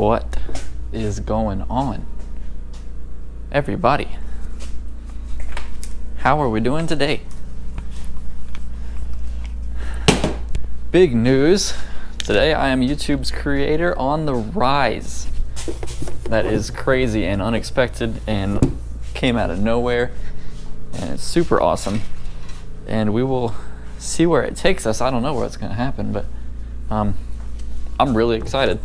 What is going on, everybody? How are we doing today? Big news. Today I am YouTube's creator on the rise. That is crazy and unexpected and came out of nowhere, and it's super awesome. And we will see where it takes us. I don't know what's going to happen, but I'm really excited.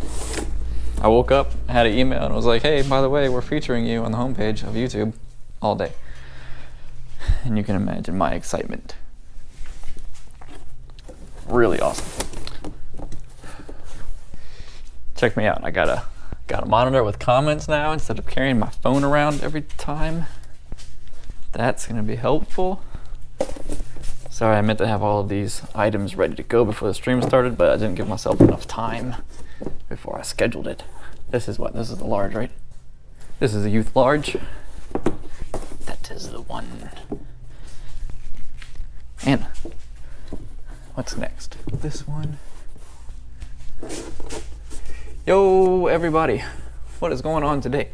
I woke up, had an email, and was like, hey, by the way, we're featuring you on the homepage of YouTube all day. And you can imagine my excitement. Really awesome. Check me out. I got a monitor with comments now instead of carrying my phone around every time. That's going to be helpful. Sorry, I meant to have all of these items ready to go before the stream started, but I didn't give myself enough time before I scheduled it. This is what? This is the large, right? This is a youth large. That is the one. And what's next? This one. Yo, everybody. What is going on today?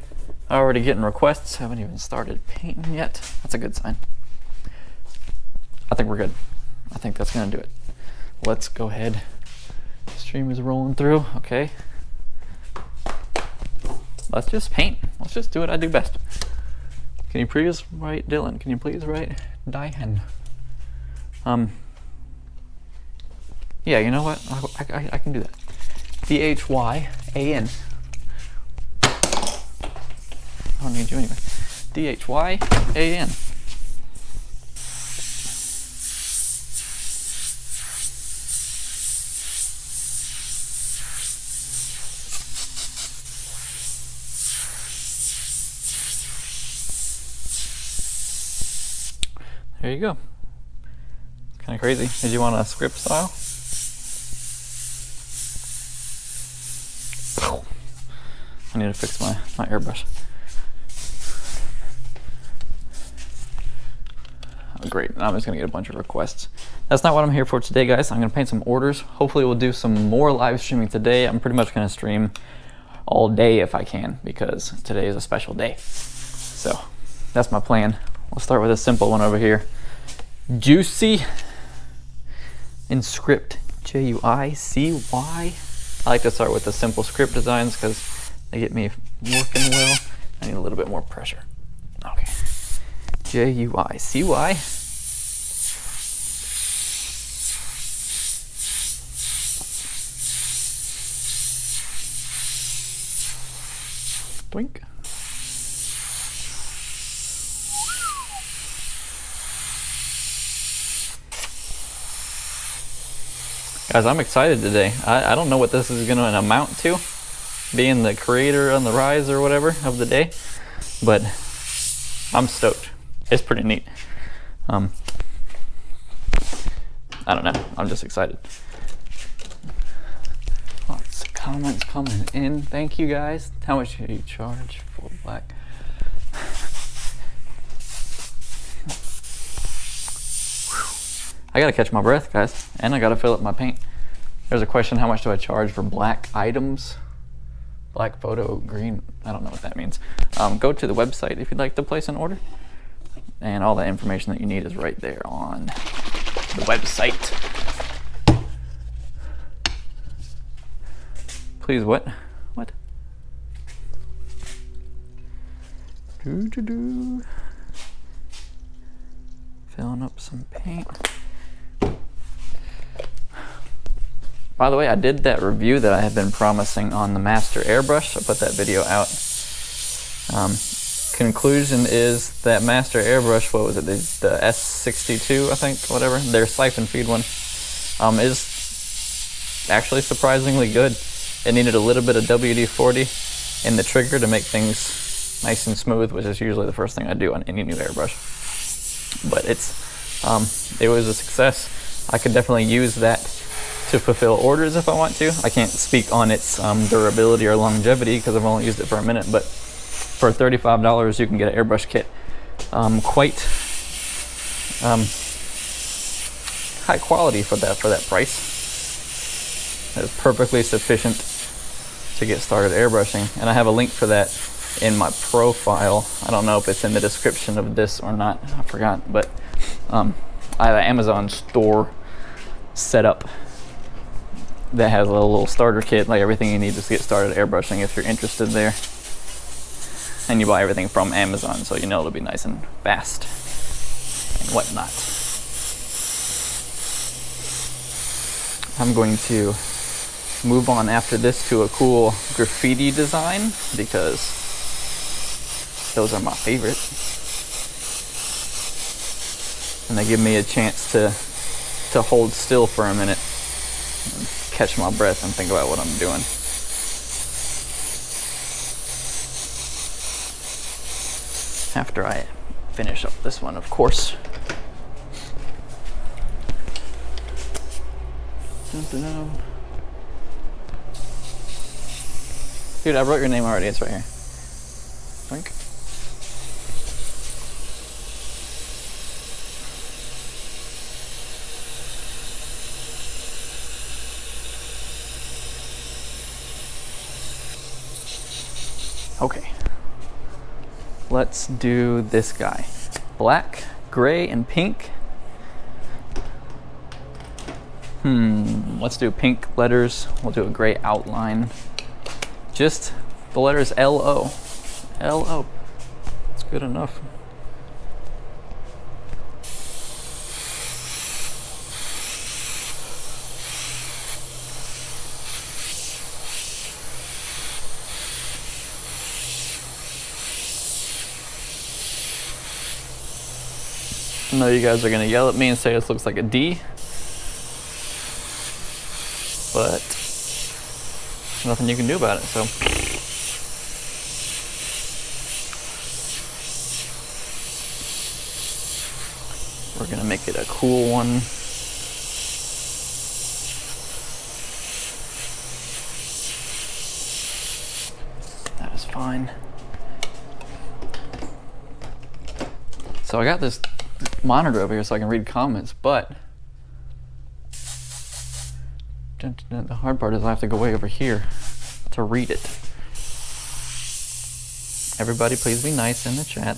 Already getting requests. Haven't even started painting yet. That's a good sign. I think we're good. I think that's gonna do it. Let's go ahead. Stream is rolling through. Okay. Let's just paint. Let's just do what I do best. Can you please write Dylan? Can you please write Diane? Yeah, you know what? I can do that. D-H-Y-A-N. I don't need you anyway. D-H-Y-A-N. There you go. It's kind of crazy. Did you want a script style? I need to fix my airbrush. Oh, great. I'm just going to get a bunch of requests. That's not what I'm here for today, guys. I'm going to paint some orders. Hopefully we'll do some more live streaming today. I'm pretty much going to stream all day if I can, because today is a special day. So that's my plan. We'll start with a simple one over here. Juicy in script, J-U-I-C-Y. I like to start with the simple script designs because they get me working well. I need a little bit more pressure. Okay. J-U-I-C-Y. Blink. Guys, I'm excited today. I don't know what this is going to amount to, being the creator on the rise or whatever of the day, but I'm stoked. It's pretty neat. I don't know. I'm just excited. Lots of comments coming in. Thank you, guys. How much do you charge for black? I gotta catch my breath, guys, and I gotta fill up my paint. There's a question, how much do I charge for black items? Black photo, green, I don't know what that means. Go to the website if you'd like to place an order. And all the information that you need is right there on the website. Please, what? What? Filling up some paint. By the way, I did that review that I had been promising on the Master Airbrush. I put that video out. Conclusion is that Master Airbrush, what was it, the S62, I think, whatever, their siphon feed one, is actually surprisingly good. It needed a little bit of WD-40 in the trigger to make things nice and smooth, which is usually the first thing I do on any new airbrush. But it was a success. I could definitely use that to fulfill orders if I want to. I can't speak on its durability or longevity because I've only used it for a minute, but for $35 you can get an airbrush kit. Quite high quality for that price. It's perfectly sufficient to get started airbrushing, and I have a link for that in my profile. I don't know if it's in the description of this or not, I forgot, but I have an Amazon store set up that has a little starter kit, like everything you need to get started airbrushing if you're interested there. And you buy everything from Amazon, so you know it'll be nice and fast and whatnot. I'm going to move on after this to a cool graffiti design because those are my favorite. And they give me a chance to hold still for a minute and catch my breath and think about what I'm doing. After I finish up this one, of course. Dude, I wrote your name already, it's right here. Think. Okay, let's do this guy. Black, gray, and pink. Let's do pink letters. We'll do a gray outline. Just the letters L-O. L-O. It's good enough. I know you guys are gonna yell at me and say this looks like a D, but there's nothing you can do about it, so. We're gonna make it a cool one. That is fine. So I got this monitor over here so I can read comments, but the hard part is I have to go way over here to read it. Everybody please be nice in the chat.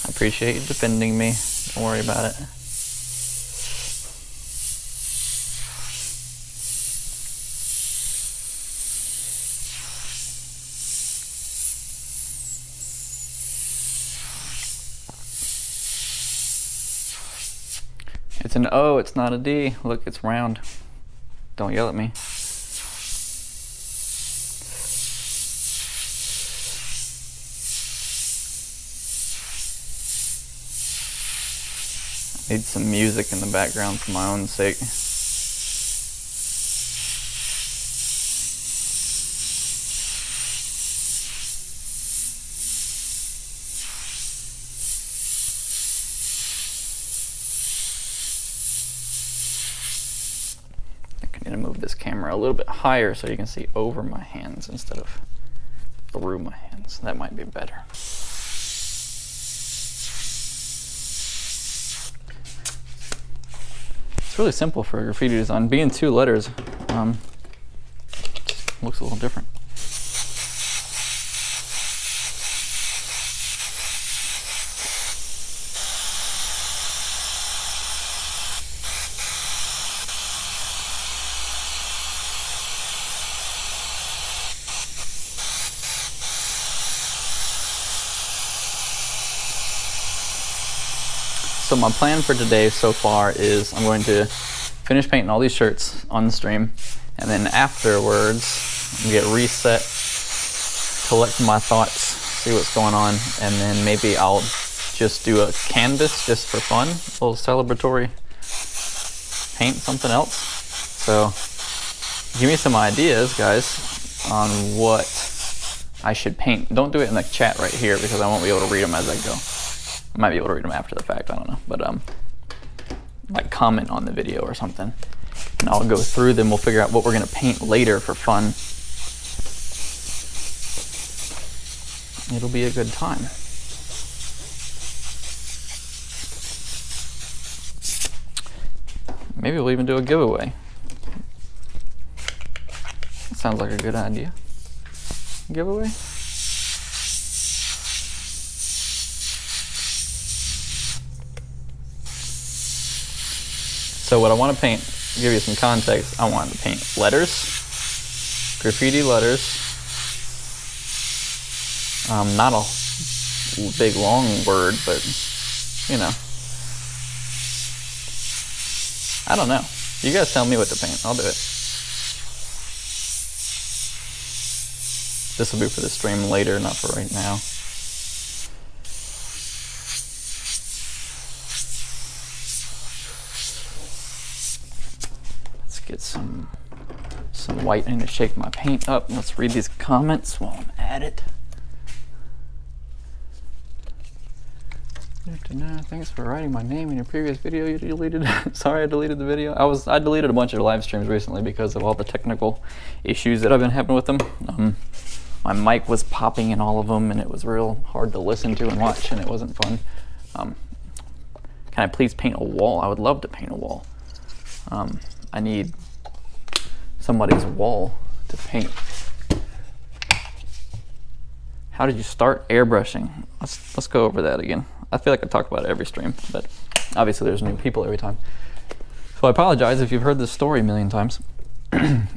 I appreciate you defending me. Don't worry about it. It's an O, it's not a D. Look, it's round. Don't yell at me. I need some music in the background for my own sake. I'm gonna move this camera a little bit higher so you can see over my hands instead of through my hands. That might be better. It's really simple for graffiti design. Being 2 letters, looks a little different. So my plan for today so far is I'm going to finish painting all these shirts on the stream, and then afterwards I'm gonna get reset, collect my thoughts, see what's going on, and then maybe I'll just do a canvas just for fun, a little celebratory, paint something else. So give me some ideas, guys, on what I should paint. Don't do it in the chat right here because I won't be able to read them as I go. I might be able to read them after the fact, I don't know, but like comment on the video or something, and I'll go through them. We'll figure out what we're gonna paint later for fun. It'll be a good time. Maybe we'll even do a giveaway. sounds like a good idea. Giveaway? So what I want to paint, to give you some context, I want to paint letters, graffiti letters. Not a big long word, but you know. I don't know. You guys tell me what to paint. I'll do it. This will be for the stream later, not for right now. Let's get some white. I need to shake my paint up. Let's read these comments while I'm at it. Thanks for writing my name in your previous video you deleted. Sorry I deleted the video. I deleted a bunch of live streams recently because of all the technical issues that I've been having with them. My mic was popping in all of them and it was real hard to listen to and watch and it wasn't fun. Can I please paint a wall? I would love to paint a wall. I need somebody's wall to paint. How did you start airbrushing? Let's go over that again. I feel like I talk about it every stream, but obviously there's new people every time. So I apologize if you've heard this story a million times.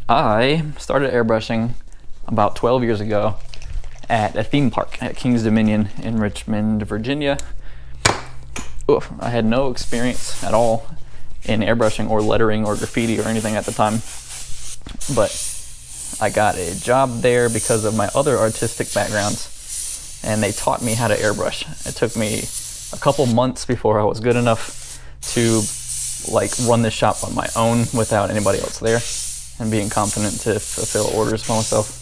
I started airbrushing about 12 years ago at a theme park at King's Dominion in Richmond, Virginia. Oof, I had no experience at all in airbrushing or lettering or graffiti or anything at the time, but I got a job there because of my other artistic backgrounds, and they taught me how to airbrush. It took me a couple months before I was good enough to like run this shop on my own without anybody else there and being confident to fulfill orders for myself.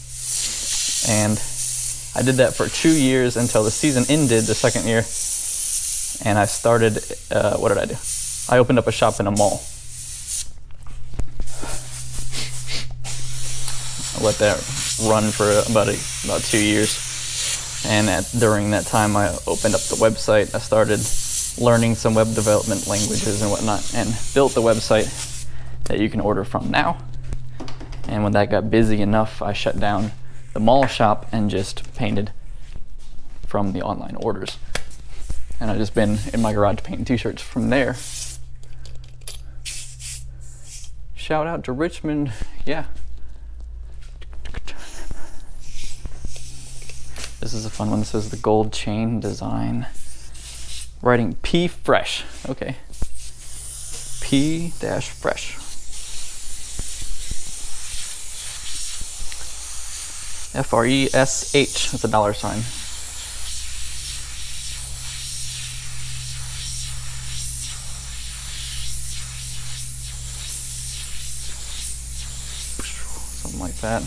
And I did that for 2 years until the season ended the second year, and I started, what did I do? I opened up a shop in a mall. I let that run for about 2 years. And during that time, I opened up the website. I started learning some web development languages and whatnot, and built the website that you can order from now. And when that got busy enough, I shut down the mall shop and just painted from the online orders. And I've just been in my garage painting t-shirts from there. Shout out to Richmond, yeah. This is a fun one. This is the gold chain design. Writing P fresh. Okay. P dash fresh. FRESH with a dollar sign. Something like that.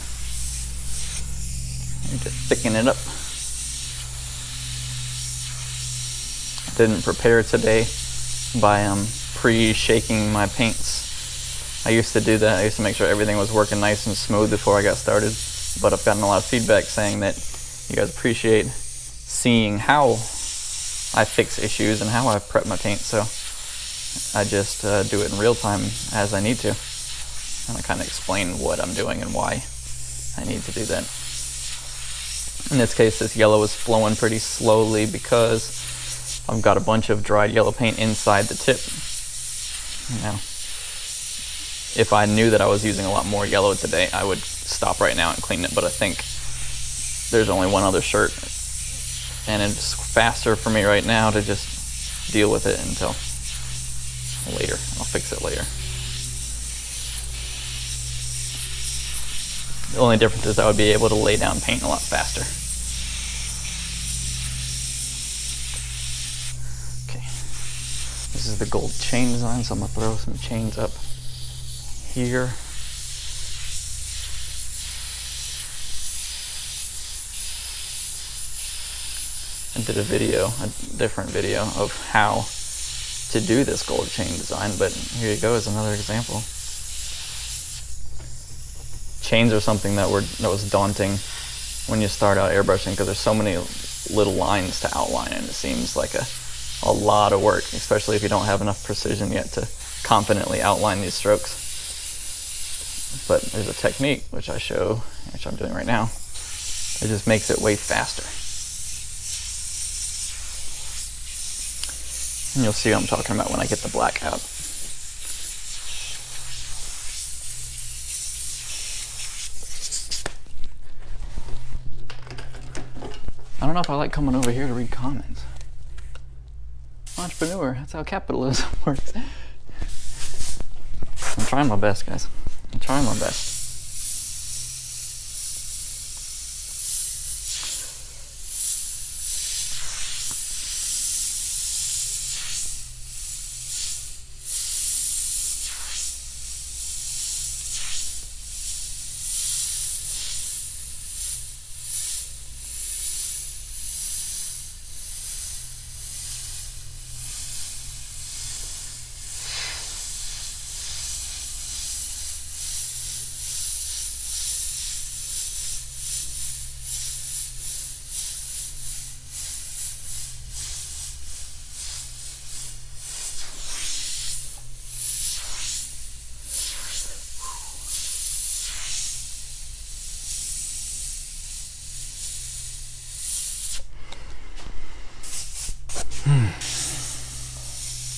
Need to thicken it up. Didn't prepare today by pre-shaking my paints. I used to do that. I used to make sure everything was working nice and smooth before I got started. But I've gotten a lot of feedback saying that you guys appreciate seeing how I fix issues and how I prep my paint. So I just do it in real time as I need to. And I kind of explain what I'm doing and why I need to do that. In this case, this yellow is flowing pretty slowly because I've got a bunch of dried yellow paint inside the tip. Now, if I knew that I was using a lot more yellow today, I would stop right now and clean it, but I think there's only one other shirt, and it's faster for me right now to just deal with it until later. I'll fix it later. The only difference is I would be able to lay down paint a lot faster. This is the gold chain design, so I'm gonna throw some chains up here. I did a different video of how to do this gold chain design, but here you go is another example. Chains are something that was daunting when you start out airbrushing because there's so many little lines to outline, and it seems like a lot of work, especially if you don't have enough precision yet to confidently outline these strokes. but there's a technique which I show, which I'm doing right now. It just makes it way faster. And you'll see what I'm talking about when I get the black out. I don't know if I like coming over here to read comments. Entrepreneur, that's how capitalism works. I'm trying my best, guys. I'm trying my best.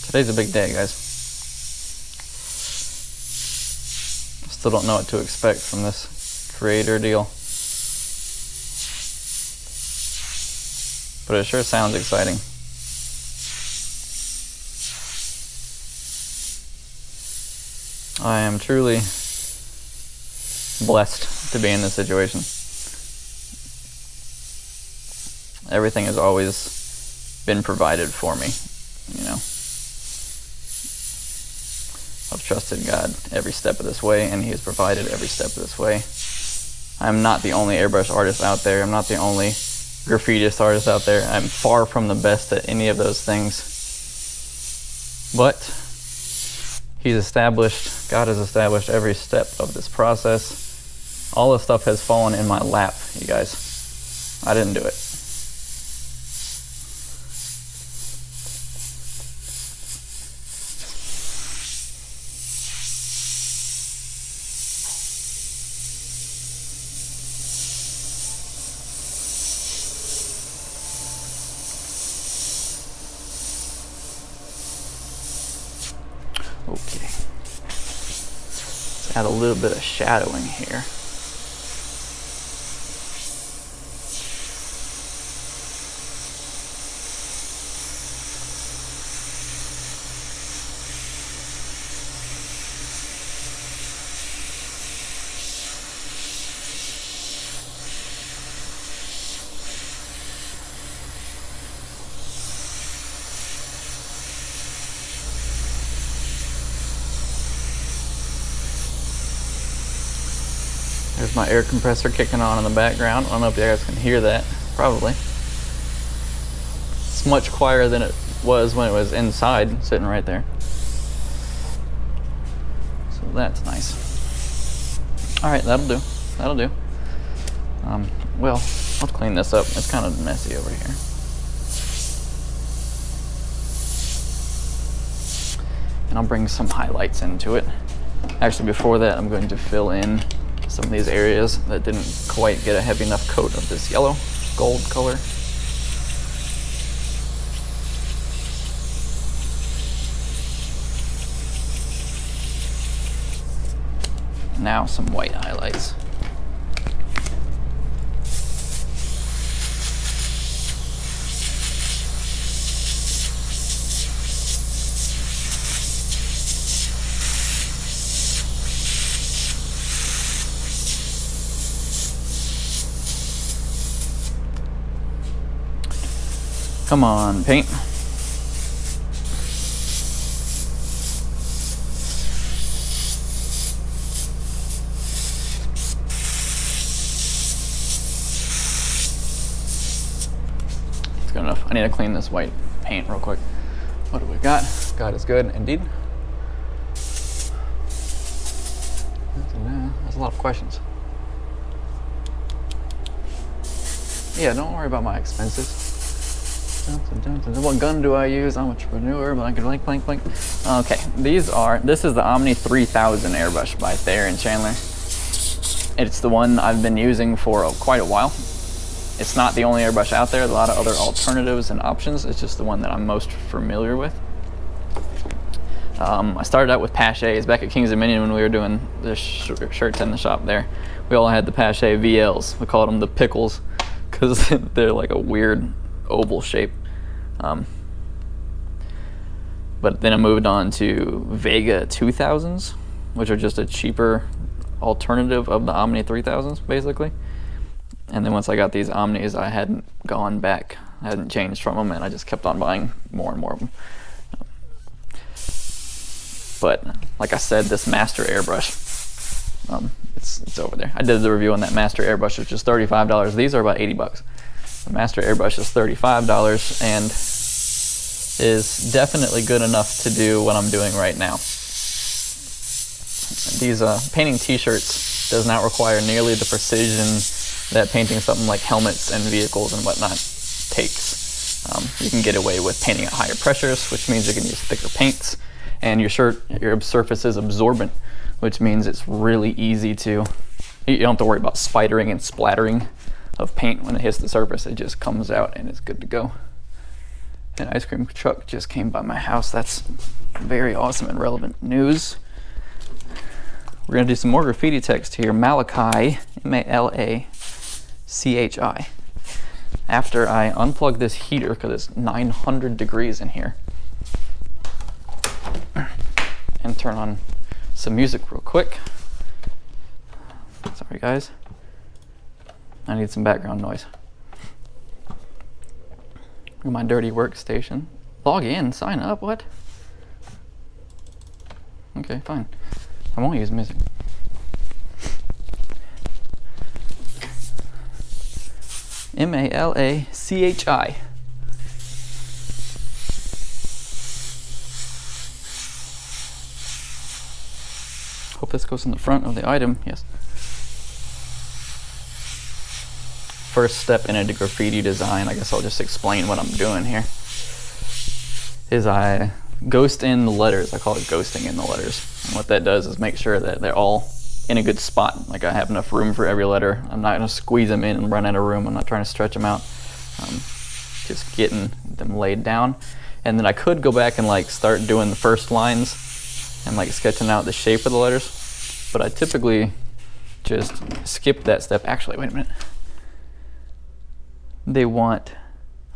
Today's a big day, guys. Still don't know what to expect from this creator deal, but it sure sounds exciting. I am truly blessed to be in this situation. Everything has always been provided for me, you know. I've trusted God every step of this way, and He has provided every step of this way. I'm not the only airbrush artist out there. I'm not the only graffitist artist out there. I'm far from the best at any of those things. But God has established every step of this process. All this stuff has fallen in my lap, you guys. I didn't do it. Okay, let's add a little bit of shadowing here. There's my air compressor kicking on in the background. I don't know if you guys can hear that. Probably. It's much quieter than it was when it was inside, sitting right there. So that's nice. Alright, that'll do. That'll do. Well, let's clean this up. It's kind of messy over here. And I'll bring some highlights into it. Actually, before that, I'm going to fill in some of these areas that didn't quite get a heavy enough coat of this yellow, gold color. Now some white highlights. Come on, paint. It's good enough. I need to clean this white paint real quick. What do we got? God is good, indeed. That's a lot of questions. Yeah, don't worry about my expenses. What gun do I use? I'm an entrepreneur, but I can blank, blank, blank. Okay, this is the Omni 3000 airbrush by Thayer and Chandler. It's the one I've been using for quite a while. It's not the only airbrush out there. There's a lot of other alternatives and options. It's just the one that I'm most familiar with. I started out with Paches back at Kings Dominion when we were doing the shirts in the shop there. We all had the Pache VLs. We called them the pickles because they're like a weird oval shape. But then I moved on to Vega 2000s, which are just a cheaper alternative of the Omni 3000s, basically. And then once I got these Omnis, I hadn't gone back. I hadn't changed from them, and I just kept on buying more and more of them. But like I said, this Master Airbrush, it's over there. I did the review on that Master Airbrush, which is $35. These are about 80 bucks. The Master Airbrush is $35 and is definitely good enough to do what I'm doing right now. These painting t-shirts does not require nearly the precision that painting something like helmets and vehicles and whatnot takes. You can get away with painting at higher pressures, which means you can use thicker paints. And your surface is absorbent, which means it's really easy to, you don't have to worry about spidering and splattering of paint when it hits the surface. It just comes out and it's good to go. An ice cream truck just came by my house. That's very awesome and relevant news. We're gonna do some more graffiti text here. Malachi, M-A-L-A-C-H-I. After I unplug this heater, because it's 900 degrees in here, and turn on some music real quick. Sorry guys, I need some background noise. My dirty workstation. Log in, sign up, what? Okay, fine. I won't use music. M-A-L-A-C-H-I. Hope this goes in the front of the item, yes. First step into graffiti design, I guess I'll just explain what I'm doing here, is I ghost in the letters. I call it ghosting in the letters. And what that does is make sure that they're all in a good spot. Like I have enough room for every letter. I'm not gonna squeeze them in and run out of room. I'm not trying to stretch them out. Just getting them laid down. And then I could go back and like start doing the first lines and like sketching out the shape of the letters. But I typically just skip that step. Actually, wait a minute.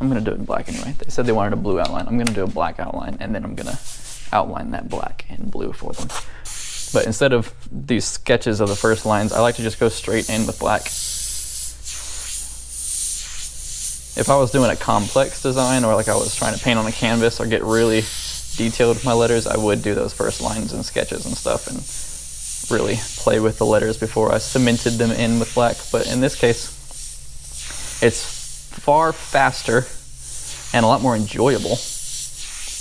I'm gonna do it in black anyway. They said they wanted a blue outline. I'm gonna do a black outline and then I'm gonna outline that black and blue for them. But instead of these sketches of the first lines, I like to just go straight in with black. If I was doing a complex design or like I was trying to paint on a canvas or get really detailed with my letters, I would do those first lines and sketches and stuff and really play with the letters before I cemented them in with black. But in this case, it's far faster and a lot more enjoyable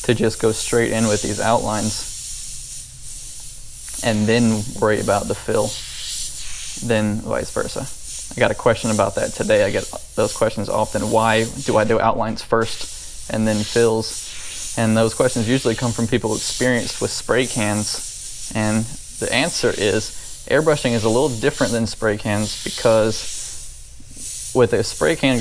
to just go straight in with these outlines and then worry about the fill than vice versa. I got a question about that today. I get those questions often. Why do I do outlines first and then fills? And those questions usually come from people experienced with spray cans. And the answer is airbrushing is a little different than spray cans because with a spray can,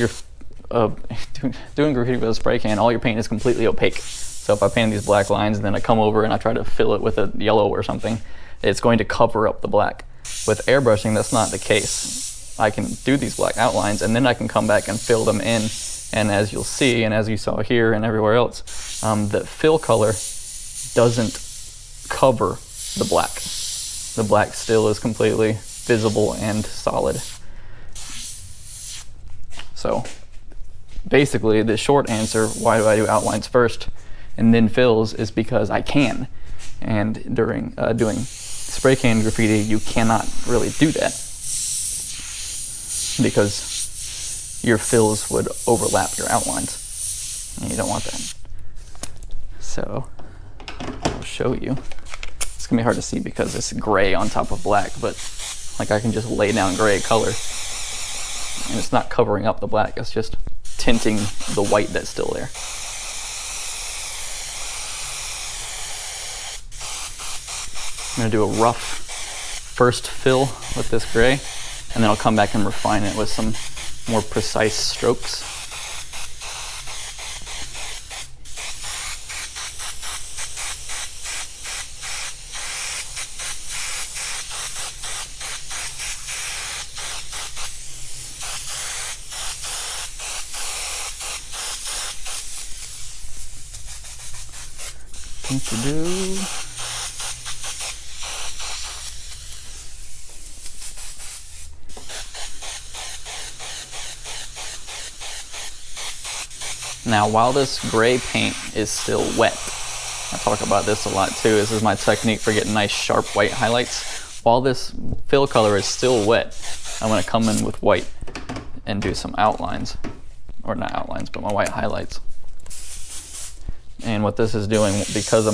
doing graffiti with a spray can, all your paint is completely opaque. So if I paint these black lines and then I come over and I try to fill it with a yellow or something, it's going to cover up the black. With airbrushing, that's not the case. I can do these black outlines and then I can come back and fill them in. And as you'll see, and as you saw here and everywhere else, the fill color doesn't cover the black. The black still is completely visible and solid. So basically the short answer, why do I do outlines first and then fills, is because I can. And during doing spray can graffiti, you cannot really do that because your fills would overlap your outlines and you don't want that. So I'll show you. It's gonna be hard to see because it's gray on top of black, but like I can just lay down gray color and it's not covering up the black, it's just tinting the white that's still there. I'm gonna do a rough first fill with this gray, and then I'll come back and refine it with some more precise strokes. Do. Now, while this gray paint is still wet, I talk about this a lot too. This is my technique for getting nice sharp white highlights. While this fill color is still wet, I'm going to come in with white and do some outlines, or not outlines, but my white highlights. And what this is doing, because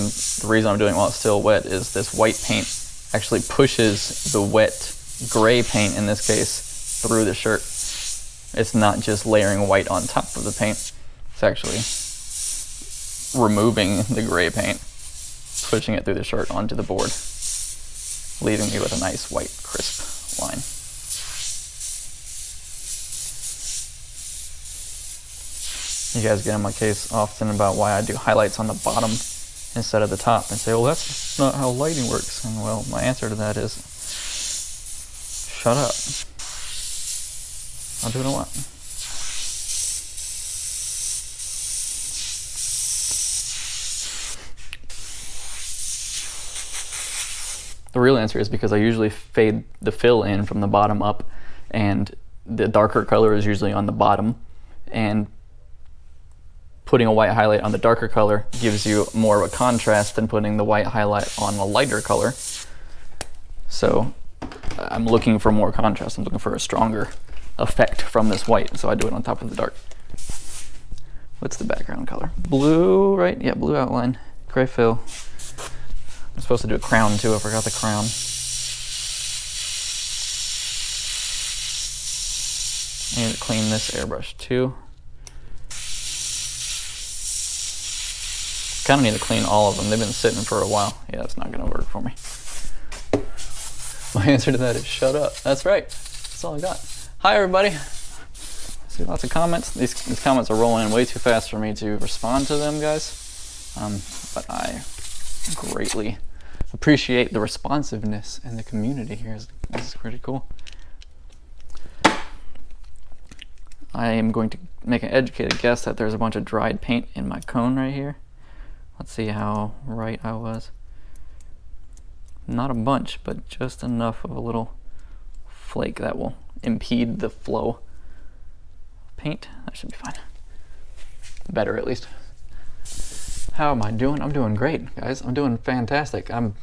the reason I'm doing it while it's still wet, is this white paint actually pushes the wet gray paint, in this case, through the shirt. It's not just layering white on top of the paint. It's actually removing the gray paint, pushing it through the shirt onto the board, leaving me with a nice white crisp line. You guys get in my case often about why I do highlights on the bottom instead of the top and say, well, that's not how lighting works. And well, my answer to that is, shut up. I'll do what I want. The real answer is because I usually fade the fill in from the bottom up, and the darker color is usually on the bottom, and putting a white highlight on the darker color gives you more of a contrast than putting the white highlight on a lighter color. So I'm looking for more contrast. I'm looking for a stronger effect from this white, so I do it on top of the dark. What's the background color? Blue, right? Yeah, blue outline, gray fill. I'm supposed to do a crown too, I forgot the crown. I need to clean this airbrush too. Kind of need to clean all of them. They've been sitting for a while. Yeah, that's not going to work for me. My answer to that is shut up. That's right. That's all I got. Hi, everybody. I see lots of comments. These comments are rolling in way too fast for me to respond to them, guys. But I greatly appreciate the responsiveness in the community here. This is pretty cool. I am going to make an educated guess that there's a bunch of dried paint in my cone right here. Let's see how right I was. Not a bunch, but just enough of a little flake that will impede the flow of paint. That should be fine. Better, at least. How am I doing? I'm doing great, guys. I'm doing fantastic. I'm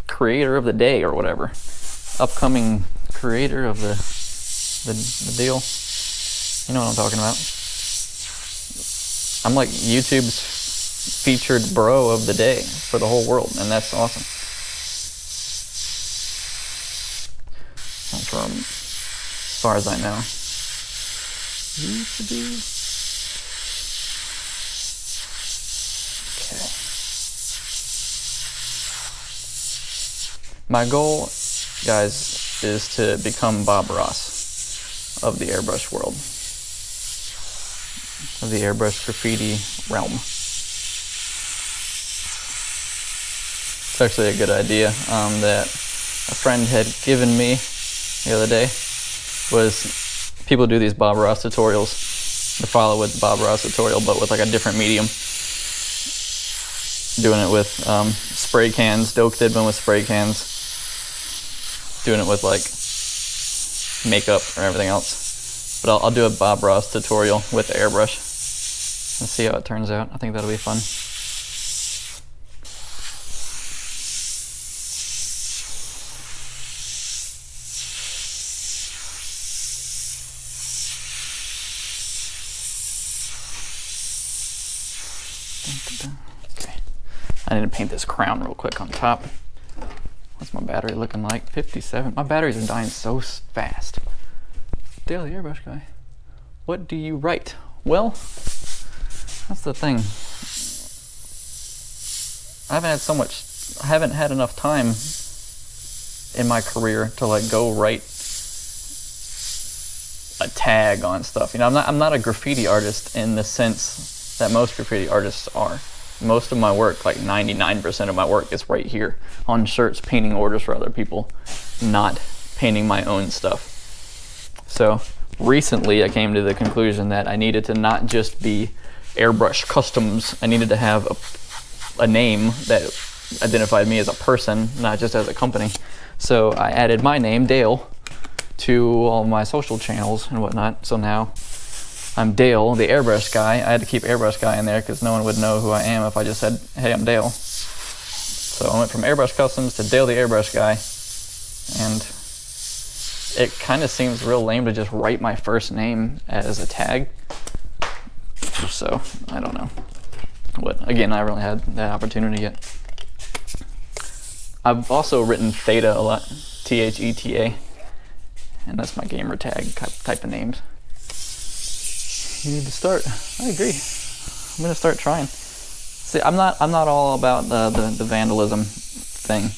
creator of the day or whatever. Upcoming creator of the deal. You know what I'm talking about. I'm like YouTube's featured bro of the day for the whole world, and that's awesome. From as far as I know. Used to be. Okay. My goal, guys, is to become Bob Ross of the airbrush world, of the airbrush graffiti realm. It's actually a good idea that a friend had given me the other day. Was people do these Bob Ross tutorials, to follow with Bob Ross tutorial, but with like a different medium. Doing it with spray cans. Doak did one with spray cans. Doing it with like makeup or everything else. But I'll do a Bob Ross tutorial with the airbrush and see how it turns out. I think that'll be fun. Okay, I need to paint this crown real quick on top. What's my battery looking like? 57. My batteries are dying so fast. Daily airbrush guy. What do you write? Well, that's the thing. I haven't had enough time in my career to like go write a tag on stuff. You know, I'm not a graffiti artist in the sense that most graffiti artists are. Most of my work, like 99% of my work, is right here on shirts, painting orders for other people, not painting my own stuff. So recently I came to the conclusion that I needed to not just be Airbrush Customs. I needed to have a name that identified me as a person, not just as a company. So I added my name, Dale, to all my social channels and whatnot. So now I'm Dale, the airbrush guy. I had to keep airbrush guy in there because no one would know who I am if I just said, hey, I'm Dale. So I went from Airbrush Customs to Dale the airbrush guy. And it kind of seems real lame to just write my first name as a tag. So I don't know. But again, I haven't really had that opportunity yet. I've also written Theta a lot, Theta. And that's my gamer tag type of names. You need to start. I agree. I'm gonna start trying. See, I'm not all about the vandalism thing.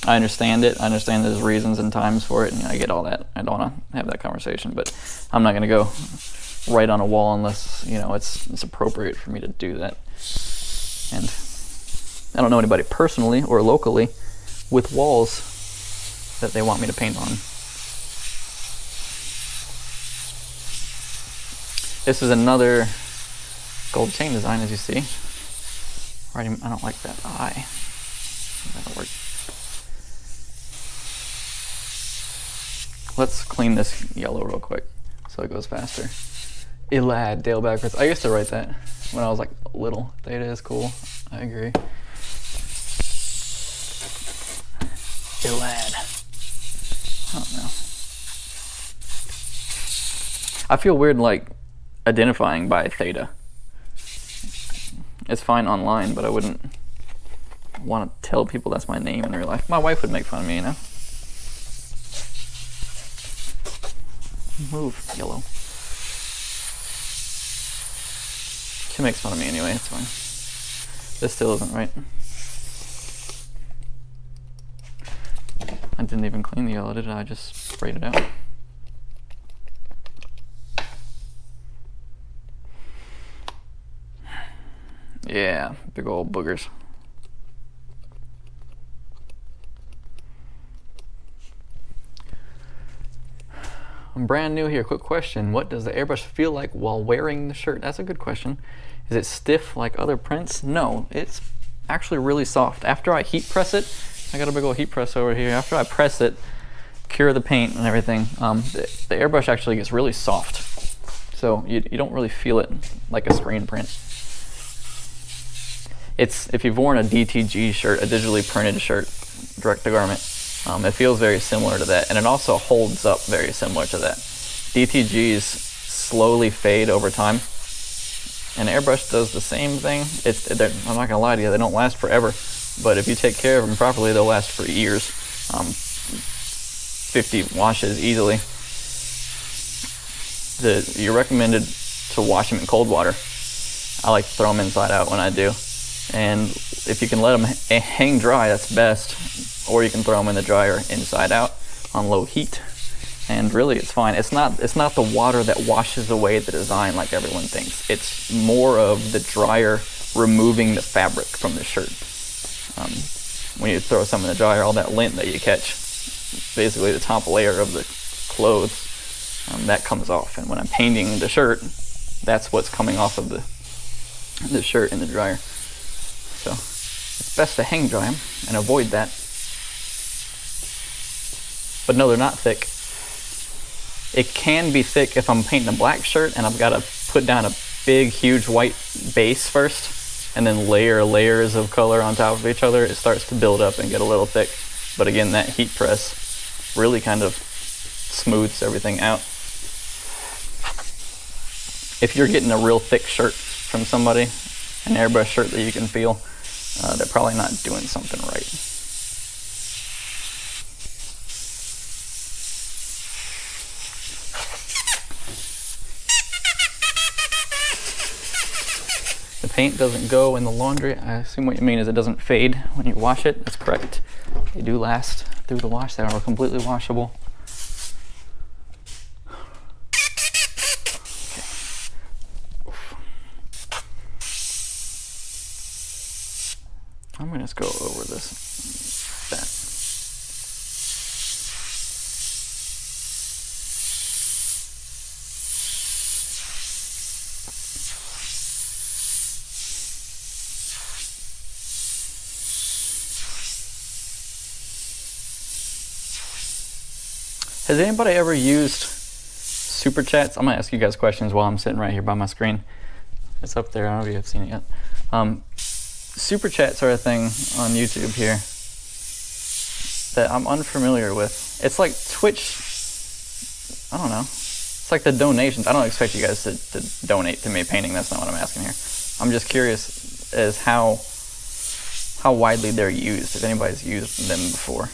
I understand it. I understand there's reasons and times for it, and I get all that. I don't want to have that conversation, but I'm not gonna go right on a wall unless it's appropriate for me to do that. And I don't know anybody personally or locally with walls that they want me to paint on. This is another gold chain design, as you see. I don't like that eye. That'll work. Let's clean this yellow real quick so it goes faster. Elad, Dale backwards. I used to write that when I was like little. Theta is cool. I agree. Elad. I don't know. I feel weird like identifying by Theta. It's fine online, but I wouldn't want to tell people that's my name in real life. My wife would make fun of me, you know? Move, yellow. She makes fun of me anyway, it's fine. This still isn't right. I didn't even clean the yellow, did I? I just sprayed it out. Yeah, big old boogers. I'm brand new here. Quick question. What does the airbrush feel like while wearing the shirt? That's a good question. Is it stiff like other prints? No, it's actually really soft. After I heat press it, I got a big old heat press over here. After I press it, cure the paint and everything, the airbrush actually gets really soft. So you don't really feel it like a screen print. If you've worn a DTG shirt, a digitally printed shirt, direct to garment, it feels very similar to that, and it also holds up very similar to that. DTGs slowly fade over time, and airbrush does the same thing. I'm not gonna lie to you, they don't last forever, but if you take care of them properly, they'll last for years. 50 washes easily. You're recommended to wash them in cold water. I like to throw them inside out when I do. And if you can let them hang dry, that's best. Or you can throw them in the dryer inside out on low heat. And really, it's fine. It's not the water that washes away the design like everyone thinks. It's more of the dryer removing the fabric from the shirt. When you throw some in the dryer, all that lint that you catch, basically the top layer of the clothes, that comes off. And when I'm painting the shirt, that's what's coming off of the shirt in the dryer. So it's best to hang dry them and avoid that. But no, they're not thick. It can be thick if I'm painting a black shirt and I've got to put down a big, huge white base first and then layer layers of color on top of each other. It starts to build up and get a little thick. But again, that heat press really kind of smooths everything out. If you're getting a real thick shirt from somebody, an airbrush shirt that you can feel, they're probably not doing something right. paint doesn't go in the laundry. I assume what you mean is it doesn't fade when you wash it. That's correct. They do last through the wash. They are completely washable. I'm gonna just go over that. Has anybody ever used super chats? I'm gonna ask you guys questions while I'm sitting right here by my screen. It's up there. I don't know if you've seen it yet. Super chats are a thing on YouTube here that I'm unfamiliar with. It's like Twitch. I don't know. It's like the donations. I don't expect you guys to donate to me painting. That's not what I'm asking here. I'm just curious as how widely they're used, if anybody's used them before.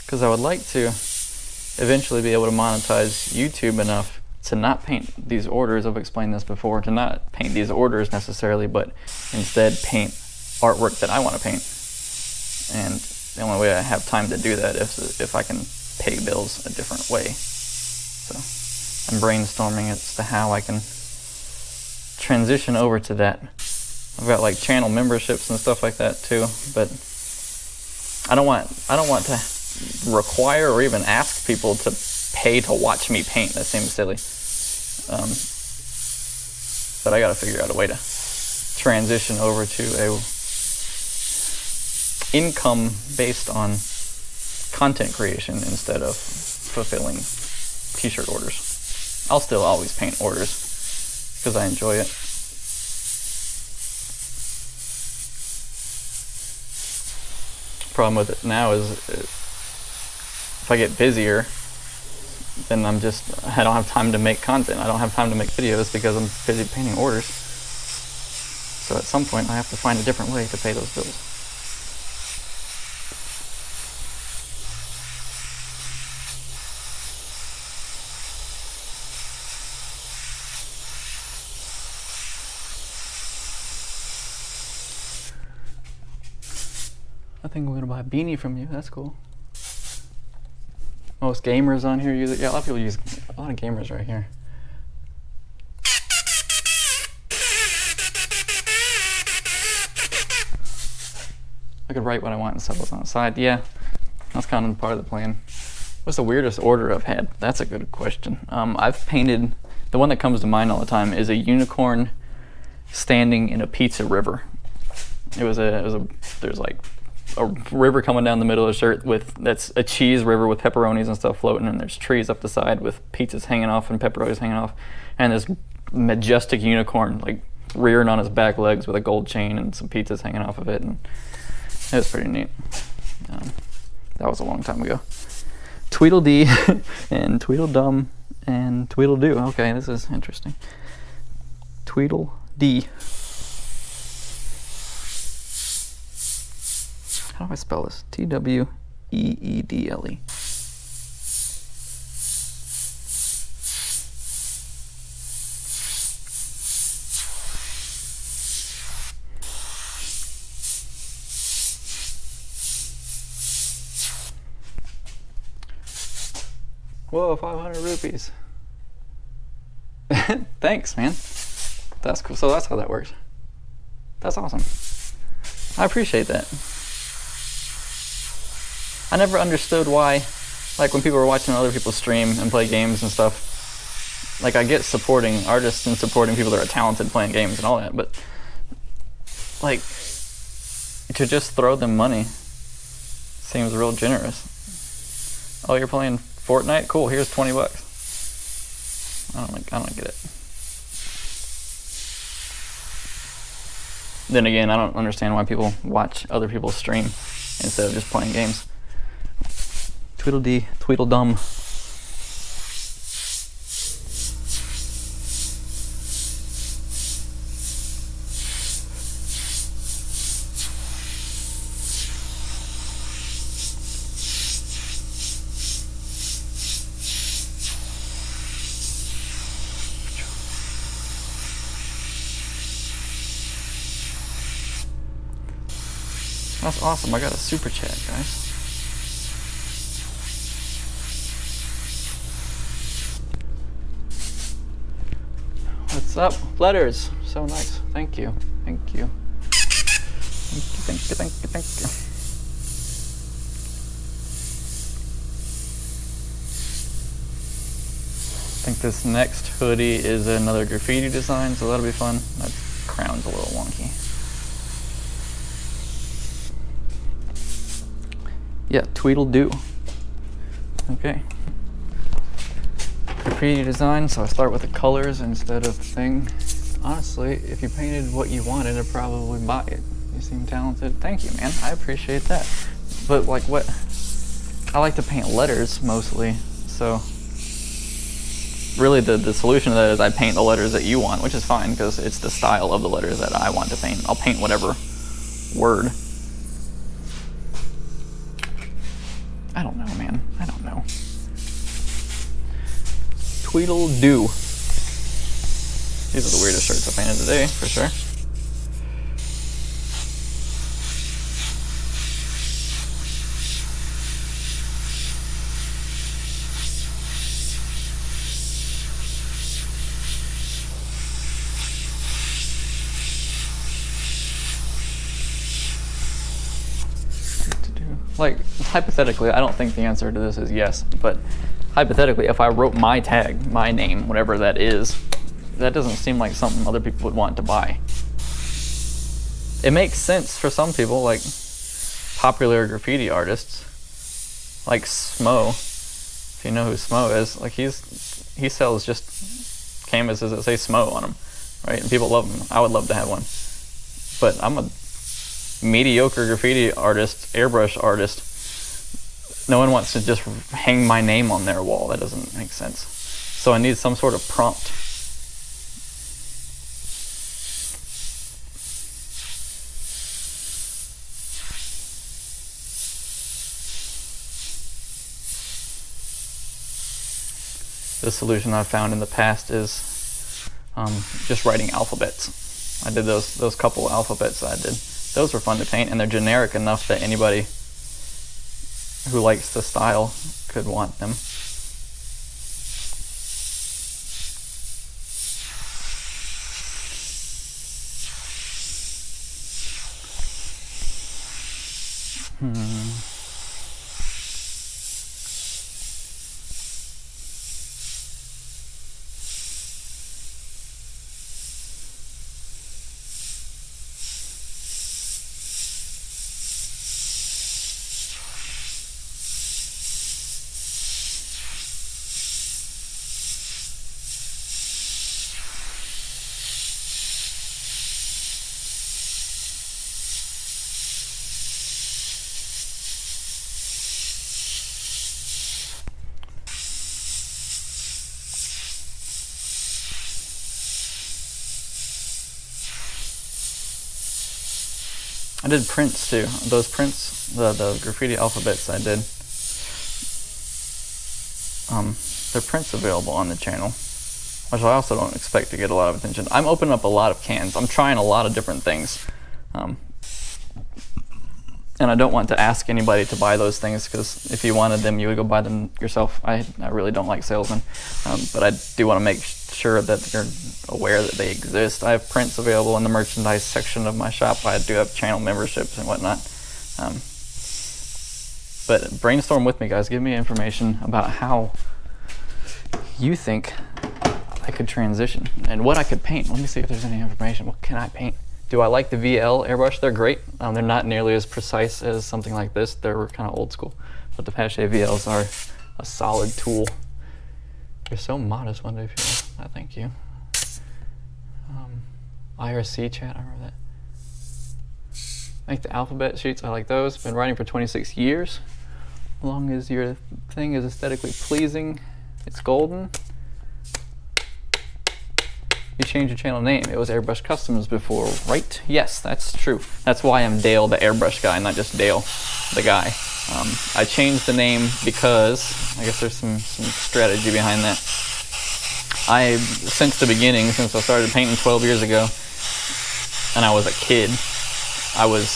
Because I would like to eventually be able to monetize YouTube enough to not paint these orders. I've explained this before, to not paint these orders necessarily, but instead paint artwork that I want to paint. And the only way I have time to do that is if I can pay bills a different way. So I'm brainstorming as to how I can transition over to that. I've got like channel memberships and stuff like that too, but I don't want to require or even ask people to pay to watch me paint. That seems silly. But I gotta figure out a way to transition over to a income based on content creation instead of fulfilling t-shirt orders. I'll still always paint orders because I enjoy it. Problem with it now is if I get busier, then I don't have time to make content. I don't have time to make videos because I'm busy painting orders. So at some point I have to find a different way to pay those bills. I think I'm gonna buy a beanie from you. That's cool. Most gamers on here use it. Yeah, a lot of people use a lot of gamers right here. I could write what I want and stuff on the side. Yeah, that's kind of part of the plan. What's the weirdest order I've had? That's a good question. I've painted, the one that comes to mind all the time is a unicorn standing in a pizza river. There's like a river coming down the middle of the shirt that's a cheese river with pepperonis and stuff floating, and there's trees up the side with pizzas hanging off and pepperonis hanging off, and this majestic unicorn like rearing on his back legs with a gold chain and some pizzas hanging off of it, and it was pretty neat. That was a long time ago. Tweedledee and Tweedledum and Tweedledoo. Okay, this is interesting. Tweedledee. How do I spell this? Tweedle. Whoa, 500 rupees. Thanks, man. That's cool. So that's how that works. That's awesome. I appreciate that. I never understood why, like when people were watching other people stream and play games and stuff, like I get supporting artists and supporting people that are talented playing games and all that, but like to just throw them money seems real generous. Oh, you're playing Fortnite? Cool, here's 20 bucks. I don't get it. Then again, I don't understand why people watch other people stream instead of just playing games. Tweedledee, Tweedledum. That's awesome. I got a super chat, guys. What's up? Letters. So nice. Thank you. Thank you. Thank you, thank you, thank you, thank you. I think this next hoodie is another graffiti design, so that'll be fun. That crown's a little wonky. Yeah, Tweedledoo. Okay. Graffiti design, so I start with the colors instead of the thing. Honestly, if you painted what you wanted, I'd probably buy it. You seem talented. Thank you, man. I appreciate that. But like what? I like to paint letters mostly, so really the solution to that is I paint the letters that you want, which is fine because it's the style of the letters that I want to paint. I'll paint whatever word. I don't know, man. I don't know. Tweedledoo. These are the weirdest shirts I painted today, for sure. Like, hypothetically, I don't think the answer to this is yes, but hypothetically, if I wrote my tag, my name, whatever that is, that doesn't seem like something other people would want to buy. It makes sense for some people, like popular graffiti artists, like Smo. If you know who Smo is, like he sells just canvases that say Smo on them, right? And people love them. I would love to have one, but I'm a mediocre graffiti artist, airbrush artist. No one wants to just hang my name on their wall. That doesn't make sense. So I need some sort of prompt. The solution I've found in the past is just writing alphabets. I did those couple alphabets I did. Those were fun to paint, and they're generic enough that anybody who likes the style could want them. I did prints too. Those prints, the graffiti alphabets I did, they're prints available on the channel, which I also don't expect to get a lot of attention. I'm opening up a lot of cans. I'm trying a lot of different things. And I don't want to ask anybody to buy those things, because if you wanted them, you would go buy them yourself. I really don't like salesmen, but I do want to make sure that you're aware that they exist. I have prints available in the merchandise section of my shop. I do have channel memberships and whatnot. But brainstorm with me, guys. Give me information about how you think I could transition and what I could paint. Let me see if there's any information. What can I paint? Do I like the VL airbrush? They're great. They're not nearly as precise as something like this. They're kind of old school. But the Pache VLs are a solid tool. You're so modest, one day, people. I thank you. IRC chat, I remember that. I like the alphabet sheets. I like those. Been writing for 26 years. As long as your thing is aesthetically pleasing, it's golden. You changed your channel name. It was Airbrush Customs before, right? Yes, that's true. That's why I'm Dale the airbrush guy, not just Dale the guy. I changed the name because I guess there's some strategy behind that. Since the beginning, since I started painting 12 years ago, and I was a kid, I was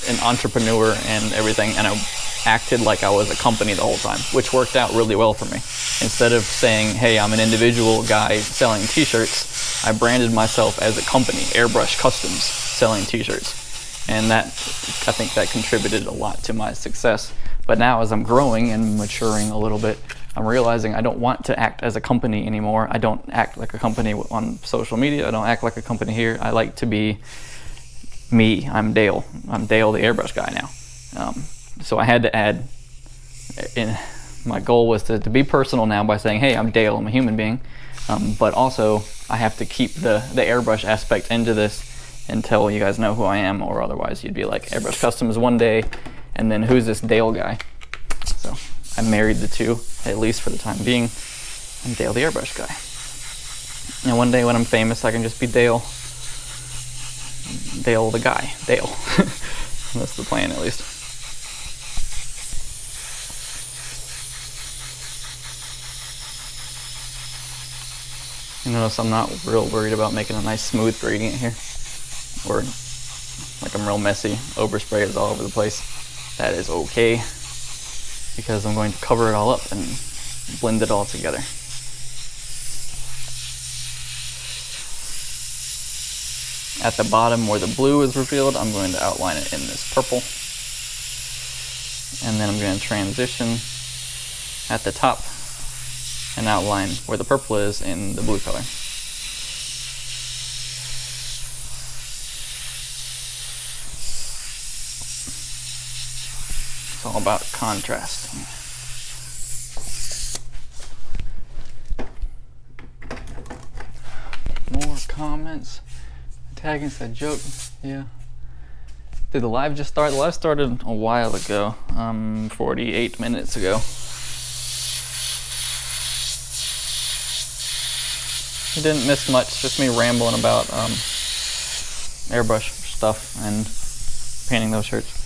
an entrepreneur and everything, and I acted like I was a company the whole time, which worked out really well for me. Instead of saying, hey, I'm an individual guy selling t-shirts, I branded myself as a company, Airbrush Customs, selling t-shirts. And that, I think that contributed a lot to my success. But now as I'm growing and maturing a little bit, I'm realizing I don't want to act as a company anymore. I don't act like a company on social media. I don't act like a company here. I like to be me. I'm Dale. I'm Dale the airbrush guy now. So I had to add, my goal was to be personal now by saying, hey, I'm Dale, I'm a human being. But also I have to keep the airbrush aspect into this until you guys know who I am, or otherwise you'd be like Airbrush Customs one day, and then who's this Dale guy? So I married the two, at least for the time being. I'm Dale the airbrush guy. And one day when I'm famous, I can just be Dale the guy, Dale. That's the plan, at least. You notice I'm not real worried about making a nice smooth gradient here, or like I'm real messy, overspray is all over the place. That is okay, because I'm going to cover it all up and blend it all together. At the bottom where the blue is revealed, I'm going to outline it in this purple. And then I'm going to transition at the top and outline where the purple is in the blue color. It's all about contrast. More comments. Tagging said joke. Yeah. Did the live just start? The live started a while ago, 48 minutes ago. You didn't miss much, just me rambling about airbrush stuff and painting those shirts.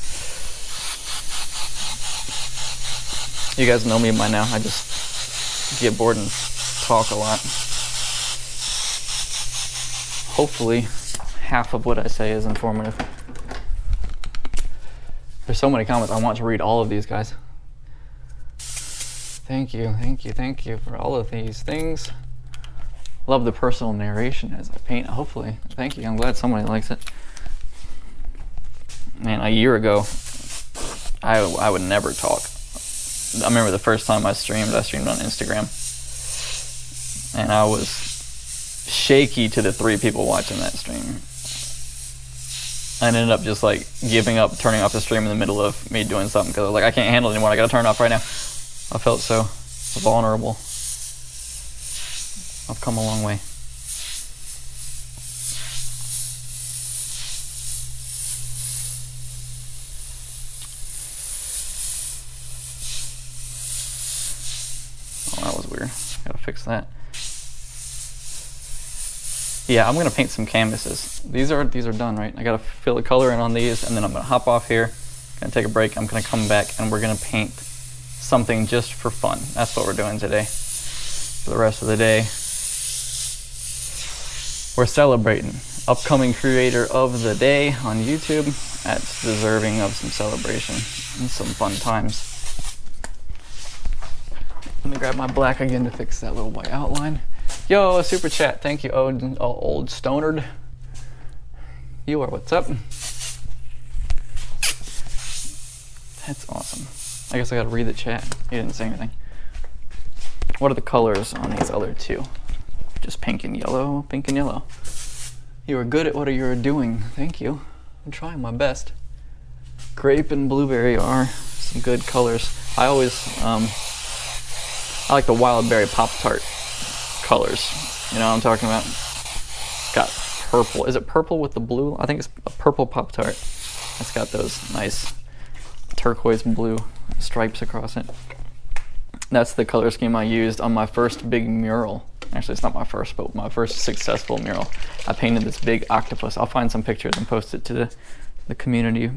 You guys know me by now. I just get bored and talk a lot. Hopefully half of what I say is informative. There's so many comments. I want to read all of these, guys. Thank you for all of these things. Love the personal narration as I paint. Hopefully. Thank you. I'm glad somebody likes it. Man, a year ago, I would never talk. I remember the first time I streamed on Instagram. And I was shaky to the 3 people watching that stream. I ended up just like giving up, turning off the stream in the middle of me doing something, because I was like, I can't handle it anymore. I gotta turn it off right now. I felt so vulnerable. I've come a long way. Oh, that was weird. Gotta fix that. Yeah, I'm gonna paint some canvases. These are done, right? I gotta fill the color in on these, and then I'm gonna hop off here, gonna take a break. I'm gonna come back and we're gonna paint something just for fun. That's what we're doing today. For the rest of the day, we're celebrating upcoming creator of the day on YouTube. That's deserving of some celebration and some fun times. Let me grab my black again to fix that little white outline. Yo, a super chat. Thank you, old Stonard. You are what's up. That's awesome. I guess I gotta read the chat. You didn't say anything. What are the colors on these other 2? Just pink and yellow, pink and yellow. You are good at what you're doing. Thank you. I'm trying my best. Grape and blueberry are some good colors. I always, I like the wild berry Pop-Tart colors. You know what I'm talking about? It's got purple. Is it purple with the blue? I think it's a purple Pop-Tart. It's got those nice turquoise blue stripes across it. That's the color scheme I used on my first big mural. Actually, it's not my first, but my first successful mural. I painted this big octopus. I'll find some pictures and post it to the community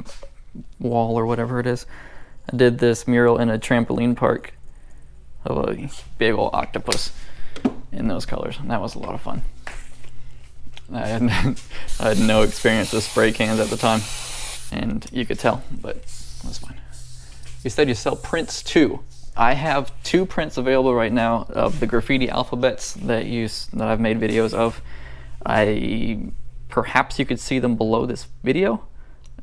wall or whatever it is. I did this mural in a trampoline park of a big old octopus in those colors, and that was a lot of fun. I had no experience with spray cans at the time. and you could tell, but that's fine. You said you sell prints too. I have 2 prints available right now of the graffiti alphabets that I've made videos of. Perhaps you could see them below this video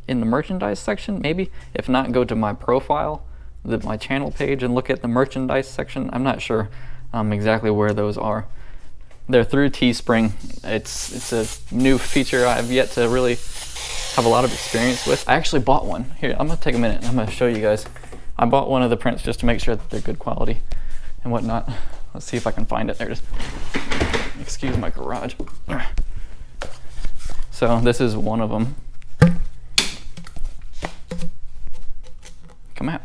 in the merchandise section, maybe. If not, go to my profile, my channel page, and look at the merchandise section. I'm not sure exactly where those are. They're through Teespring. It's a new feature I've yet to really have a lot of experience with. I actually bought one. Here, I'm gonna take a minute and I'm gonna show you guys. I bought one of the prints just to make sure that they're good quality and whatnot. Let's see if I can find it. There it is. Excuse my garage. So this is one of them. Come out.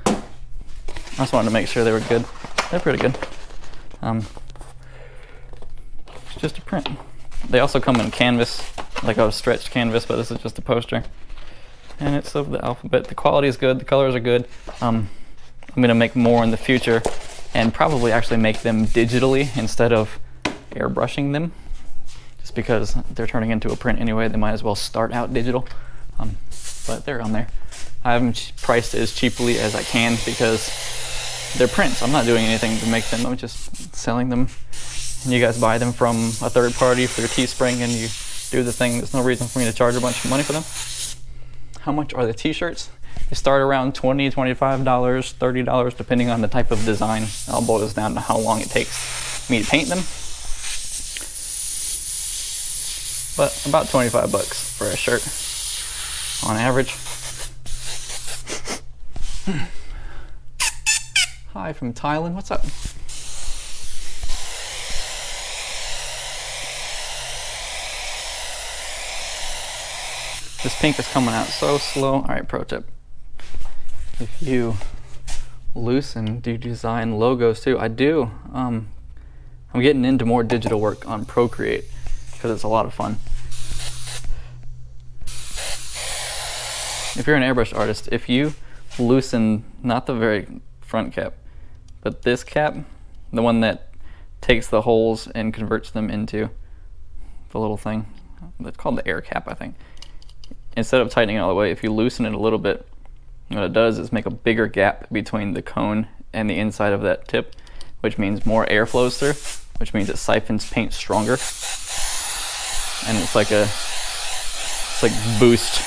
I just wanted to make sure they were good. They're pretty good. It's just a print. They also come in canvas, like a stretched canvas, but this is just a poster. And it's of the alphabet. The quality is good, the colors are good. I'm gonna make more in the future and probably actually make them digitally instead of airbrushing them. Just because they're turning into a print anyway, they might as well start out digital. But they're on there. I haven't priced it as cheaply as I can because they're prints. I'm not doing anything to make them. I'm just selling them. And you guys buy them from a third party through Teespring and you do the thing. There's no reason for me to charge a bunch of money for them. How much are the t-shirts? They start around $20, $25, $30, depending on the type of design. I'll boil this down to how long it takes me to paint them. But about 25 bucks for a shirt on average. Hi from Thailand, what's up? This pink is coming out so slow. All right, pro tip. If you loosen, do you design logos too? I do. I'm getting into more digital work on Procreate because it's a lot of fun. If you're an airbrush artist, if you loosen, not the very front cap, but this cap, the one that takes the holes and converts them into the little thing, it's called the air cap, I think. Instead of tightening it all the way, if you loosen it a little bit, what it does is make a bigger gap between the cone and the inside of that tip, which means more air flows through, which means it siphons paint stronger. And it's like boost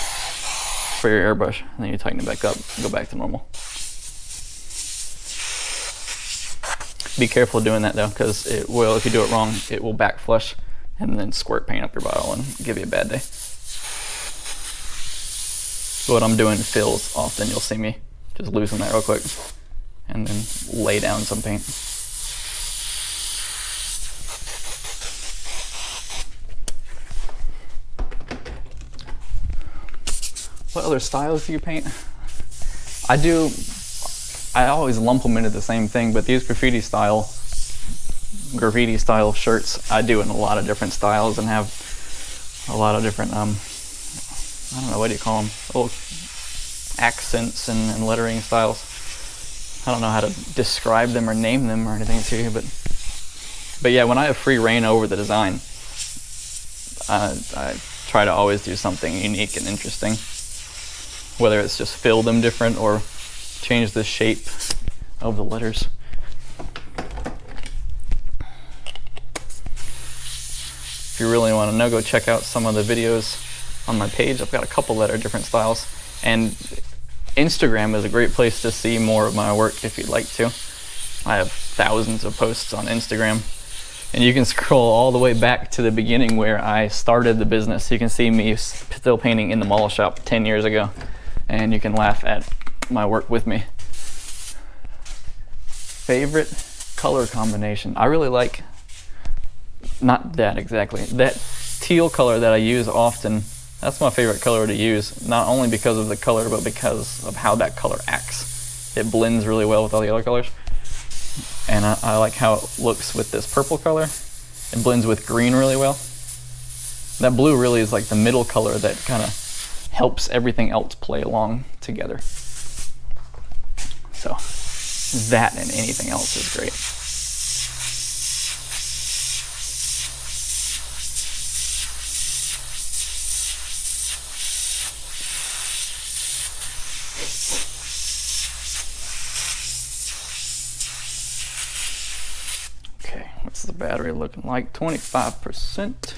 for your airbrush. And then you tighten it back up, go back to normal. Be careful doing that though, because it will, if you do it wrong, it will back flush and then squirt paint up your bottle and give you a bad day. So what I'm doing fills often, you'll see me just loosen that real quick and then lay down some paint. What other styles do you paint? I always lump them into the same thing, but these graffiti style shirts I do in a lot of different styles and have a lot of different I don't know, what do you call them? Little accents and lettering styles. I don't know how to describe them or name them or anything to you, but yeah, when I have free reign over the design, I try to always do something unique and interesting. Whether it's just fill them different or change the shape of the letters. If you really want to know, go check out some of the videos on my page. I've got a couple that are different styles, and Instagram is a great place to see more of my work if you'd like to. I have thousands of posts on Instagram, and you can scroll all the way back to the beginning where I started the business. You can see me still painting in the mall shop 10 years ago, and you can laugh at my work with me. Favorite color combination? I really like, not that exactly, that teal color that I use often. That's my favorite color to use, not only because of the color, but because of how that color acts. It blends really well with all the other colors. And I like how it looks with this purple color. It blends with green really well. That blue really is like the middle color that kind of helps everything else play along together. So that and anything else is great. Okay, what's the battery looking like? 25%.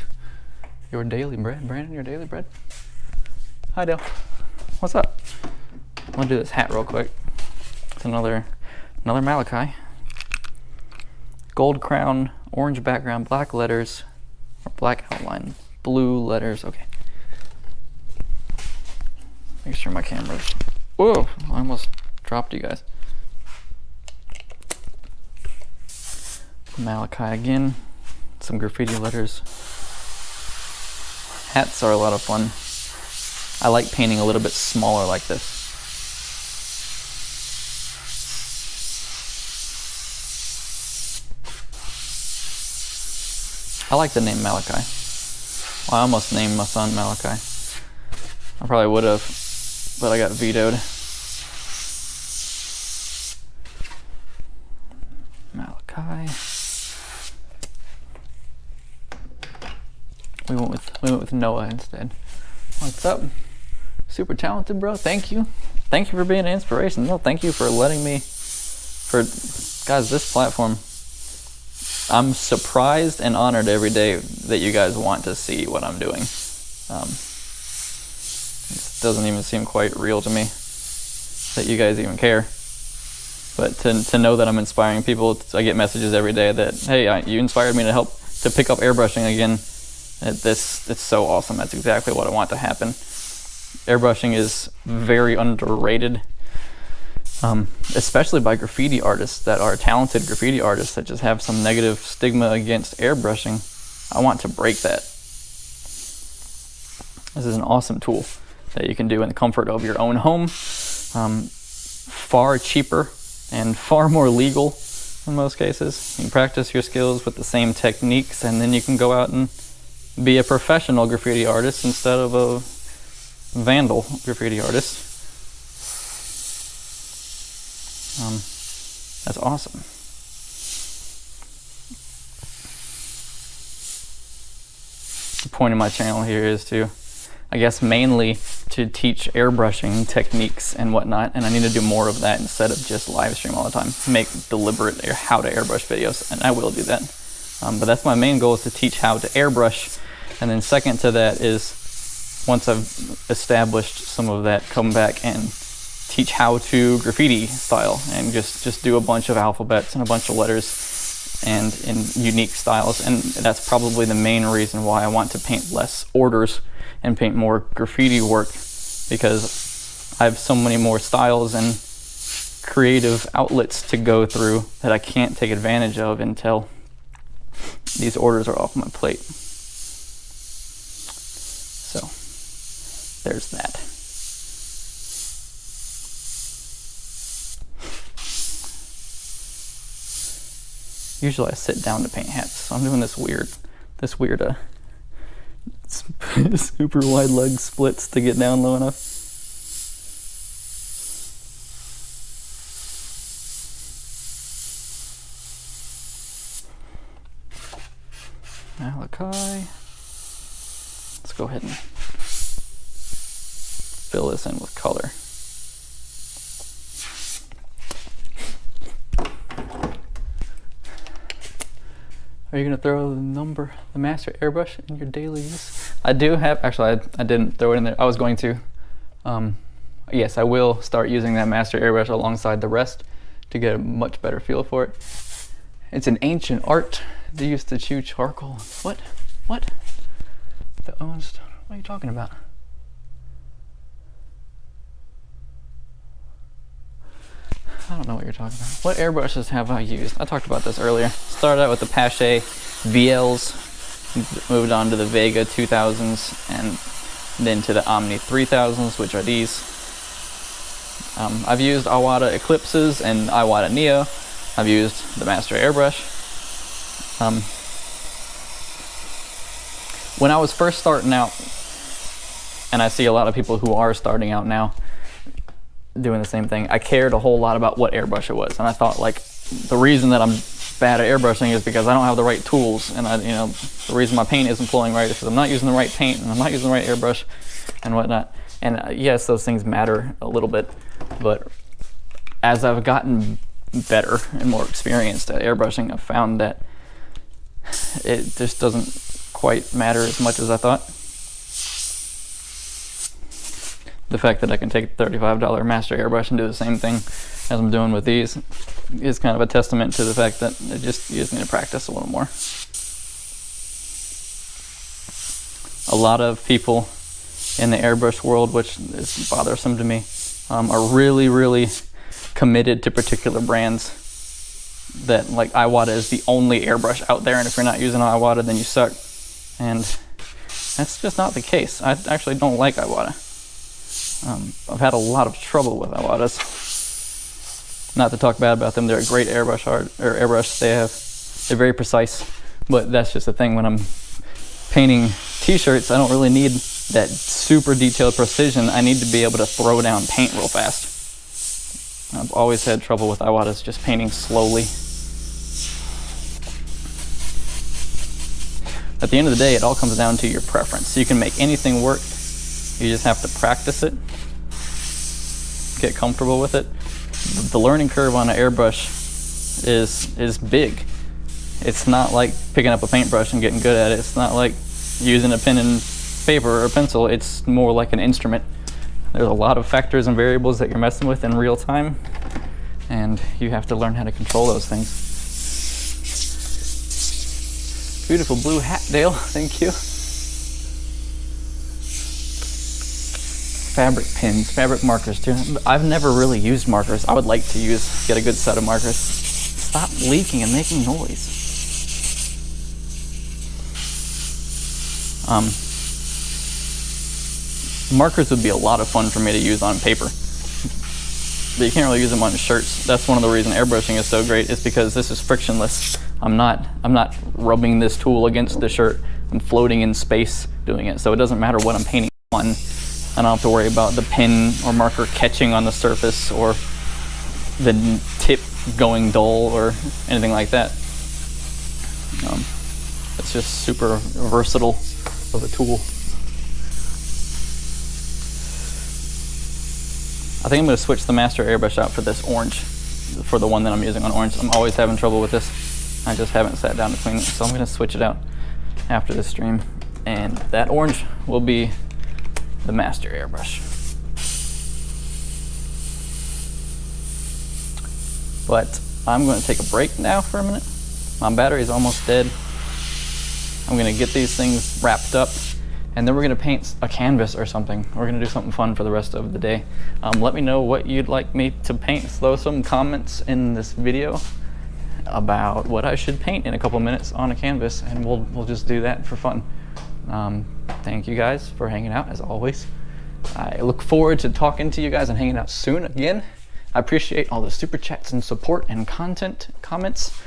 Your daily bread, Brandon, your daily bread. Hi, Dale. What's up? I'm gonna do this hat real quick. It's another Malachi. Gold crown, orange background, black letters, or black outline, blue letters. Okay. Make sure my camera's. Whoa! I almost dropped you guys. Malachi again. Some graffiti letters. Hats are a lot of fun. I like painting a little bit smaller like this. I like the name Malachi. Well, I almost named my son Malachi. I probably would have, but I got vetoed. Malachi. We went with Noah instead. What's up? Super talented, bro. Thank you. Thank you for being an inspiration. No, thank you for letting me. Guys, this platform. I'm surprised and honored every day that you guys want to see what I'm doing. It doesn't even seem quite real to me that you guys even care. But to know that I'm inspiring people, I get messages every day that, hey, you inspired me to pick up airbrushing again. It's so awesome. That's exactly what I want to happen. Airbrushing is very underrated. Especially by graffiti artists that are talented graffiti artists that just have some negative stigma against airbrushing. I want to break that. This is an awesome tool that you can do in the comfort of your own home. Far cheaper and far more legal in most cases. You can practice your skills with the same techniques, and then you can go out and be a professional graffiti artist instead of a vandal graffiti artist. That's awesome. The point of my channel here is to, I guess, mainly to teach airbrushing techniques and whatnot, and I need to do more of that instead of just live stream all the time. Make deliberate how to airbrush videos, and I will do that. But that's my main goal, is to teach how to airbrush, and then second to that is, once I've established some of that, come back and teach how to graffiti style and just do a bunch of alphabets and a bunch of letters and in unique styles. And that's probably the main reason why I want to paint less orders and paint more graffiti work, because I have so many more styles and creative outlets to go through that I can't take advantage of until these orders are off my plate. So there's that. Usually I sit down to paint hats, so I'm doing this weird super wide leg splits to get down low enough. Malachi. Let's go ahead and fill this in with color. Are you gonna throw the master airbrush in your daily use? I do have, actually I didn't throw it in there. I was going to. Yes, I will start using that master airbrush alongside the rest to get a much better feel for it. It's an ancient art. They used to chew charcoal. What? The own stone. What are you talking about? I don't know what you're talking about. What airbrushes have I used? I talked about this earlier. Started out with the Pache VLs, moved on to the Vega 2000s, and then to the Omni 3000s, which are these. I've used Iwata Eclipses and Iwata Neo. I've used the Master Airbrush. When I was first starting out, and I see a lot of people who are starting out now doing the same thing, I cared a whole lot about what airbrush it was, and I thought, like, the reason that I'm bad at airbrushing is because I don't have the right tools, and the reason my paint isn't flowing right is because I'm not using the right paint and I'm not using the right airbrush and whatnot. And yes, those things matter a little bit, But as I've gotten better and more experienced at airbrushing, I've found that it just doesn't quite matter as much as I thought. The fact that I can take a $35 master airbrush and do the same thing as I'm doing with these is kind of a testament to the fact that you just need to practice a little more. A lot of people in the airbrush world, which is bothersome to me, are really committed to particular brands. That, like, Iwata is the only airbrush out there, and if you're not using Iwata, then you suck. And that's just not the case. I actually don't like Iwata. I've had a lot of trouble with Iwatas. Not to talk bad about them, they're a great airbrush they're very precise, but that's just the thing. When I'm painting t-shirts, I don't really need that super detailed precision. I need to be able to throw down paint real fast. I've always had trouble with Iwatas just painting slowly. At the end of the day, it all comes down to your preference. You can make anything work. You just have to practice it, get comfortable with it. The learning curve on an airbrush is big. It's not like picking up a paintbrush and getting good at it. It's not like using a pen and paper or a pencil. It's more like an instrument. There's a lot of factors and variables that you're messing with in real time, and you have to learn how to control those things. Beautiful blue hat, Dale. Thank you. Fabric pins, fabric markers too. I've never really used markers. I would like to get a good set of markers. Stop leaking and making noise. Markers would be a lot of fun for me to use on paper, but you can't really use them on shirts. That's one of the reasons airbrushing is so great, is because this is frictionless. I'm not rubbing this tool against the shirt. I'm floating in space doing it, so it doesn't matter what I'm painting on. I don't have to worry about the pen or marker catching on the surface or the tip going dull or anything like that. It's just super versatile of a tool. I think I'm going to switch the master airbrush out for this orange, for the one that I'm using on orange. I'm always having trouble with this. I just haven't sat down to clean it, so I'm going to switch it out after this stream. And that orange will be the master airbrush. But I'm going to take a break now for a minute. My battery's almost dead. I'm going to get these things wrapped up, and then we're going to paint a canvas or something. We're going to do something fun for the rest of the day. Let me know what you'd like me to paint. Throw some comments in this video about what I should paint in a couple minutes on a canvas, and we'll just do that for fun. Thank you guys for hanging out, as always. I look forward to talking to you guys and hanging out soon again. I appreciate all the super chats and support and content comments.